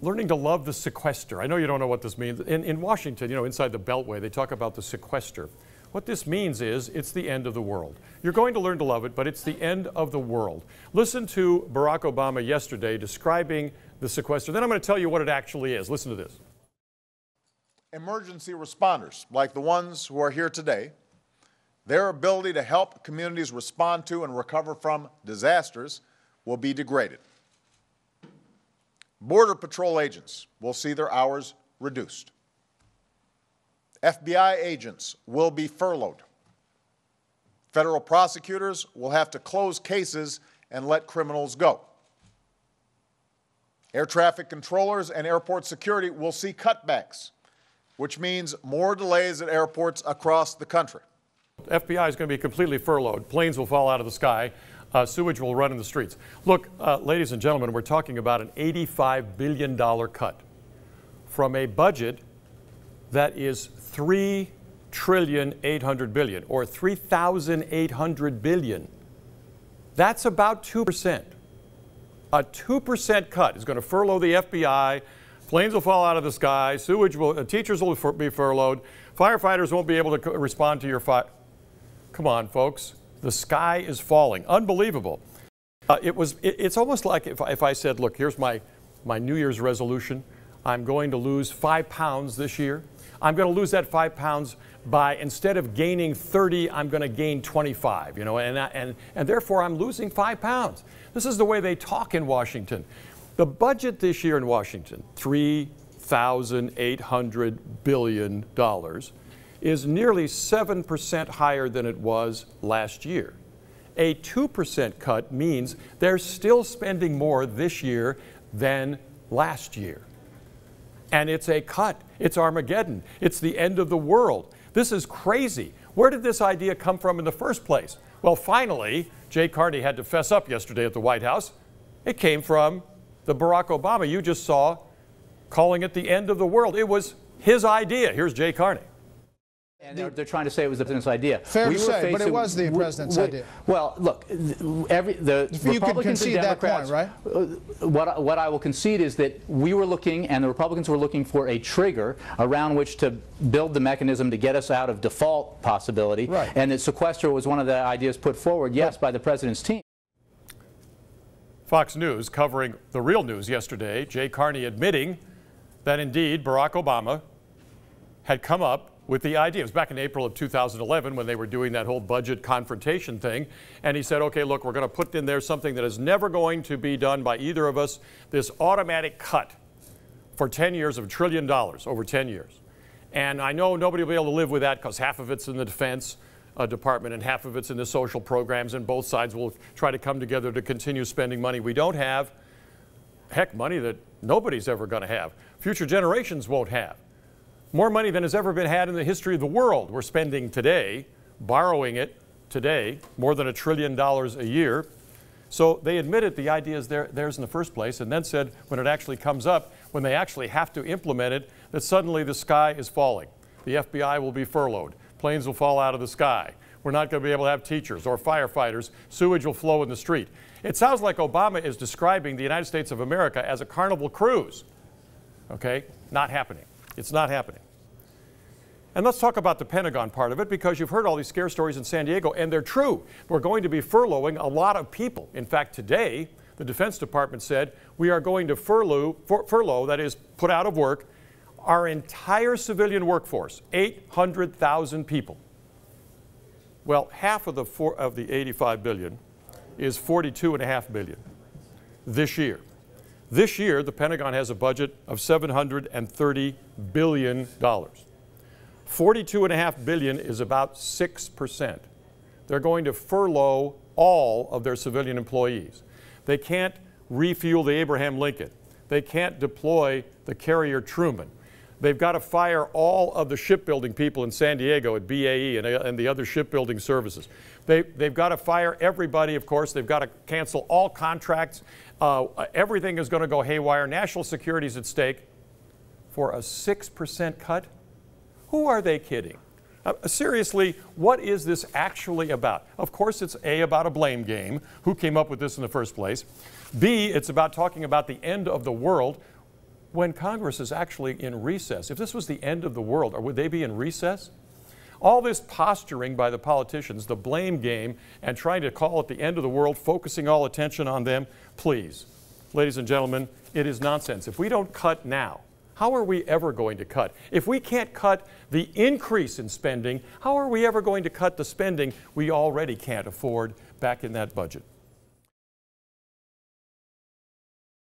learning to love the sequester. I know you don't know what this means. In Washington, inside the Beltway, they talk about the sequester. What this means is it's the end of the world. You're going to learn to love it, but it's the end of the world. Listen to Barack Obama yesterday describing the sequester. Then I'm going to tell you what it actually is. Listen to this. Emergency responders, like the ones who are here today, their ability to help communities respond to and recover from disasters will be degraded. Border Patrol agents will see their hours reduced. FBI agents will be furloughed. Federal prosecutors will have to close cases and let criminals go. Air traffic controllers and airport security will see cutbacks, which means more delays at airports across the country. FBI is going to be completely furloughed. Planes will fall out of the sky. Sewage will run in the streets. Look, ladies and gentlemen, we're talking about an $85 billion cut from a budget that is $3.8 trillion, or 3,800 billion. That's about 2%. A 2% cut is going to furlough the FBI. Planes will fall out of the sky. Teachers will be furloughed. Firefighters won't be able to respond to your fire. Come on, folks. The sky is falling. Unbelievable. It's almost like if I said, look, here's my New Year's resolution. I'm going to lose 5 pounds this year. I'm going to lose that 5 pounds by, instead of gaining 30, I'm going to gain 25, and therefore I'm losing 5 pounds. This is the way they talk in Washington. The budget this year in Washington, $3,800 billion, is nearly 7% higher than it was last year. A 2% cut means they're still spending more this year than last year. And it's a cut. It's Armageddon. It's the end of the world. This is crazy. Where did this idea come from in the first place? Well, finally, Jay Carney had to fess up yesterday at the White House. It came from the Barack Obama you just saw calling it the end of the world. It was his idea. Here's Jay Carney. And they're trying to say it was the president's idea. Fair to say, but it was the president's idea. Well, look, the Republicans and Democrats, that point, right? What I will concede is that we were looking, and the Republicans were looking for a trigger around which to build the mechanism to get us out of default possibility, right. And that sequester was one of the ideas put forward, yes, by the president's team. Fox News covering the real news yesterday, Jay Carney admitting that indeed Barack Obama had come up with the idea. It was back in April of 2011 when they were doing that whole budget confrontation thing. And he said, okay, look, we're going to put in there something that is never going to be done by either of us, this automatic cut for 10 years of $1 trillion over 10 years. And I know nobody will be able to live with that because half of it's in the Defense Department and half of it's in the social programs, and both sides will try to come together to continue spending money we don't have. Heck, money that nobody's ever going to have. Future generations won't have. More money than has ever been had in the history of the world we're spending today, borrowing it today, more than $1 trillion a year. So they admitted the idea is theirs in the first place, and then said when it actually comes up, when they actually have to implement it, that suddenly the sky is falling. The FBI will be furloughed. Planes will fall out of the sky. We're not going to be able to have teachers or firefighters. Sewage will flow in the street. It sounds like Obama is describing the United States of America as a carnival cruise. Okay? Not happening. It's not happening. And let's talk about the Pentagon part of it, because you've heard all these scare stories in San Diego, and they're true. We're going to be furloughing a lot of people. In fact, today, the Defense Department said we are going to furlough, that is, put out of work, our entire civilian workforce, 800,000 people. Well, half of the 85 billion is 42.5 billion this year. This year, the Pentagon has a budget of $730 billion. $42.5 billion is about 6%. They're going to furlough all of their civilian employees. They can't refuel the Abraham Lincoln. They can't deploy the carrier Truman. They've got to fire all of the shipbuilding people in San Diego at BAE and the other shipbuilding services. They've got to fire everybody, of course. They've got to cancel all contracts. Everything is going to go haywire. National security is at stake for a 6% cut. Who are they kidding? Seriously, what is this actually about? Of course, it's A, about a blame game. Who came up with this in the first place? B, it's about talking about the end of the world. when Congress is actually in recess. If this was the end of the world, or would they be in recess? All this posturing by the politicians, the blame game, and trying to call it the end of the world, focusing all attention on them, please, ladies and gentlemen, it is nonsense. If we don't cut now, how are we ever going to cut? If we can't cut the increase in spending, how are we ever going to cut the spending we already can't afford back in that budget?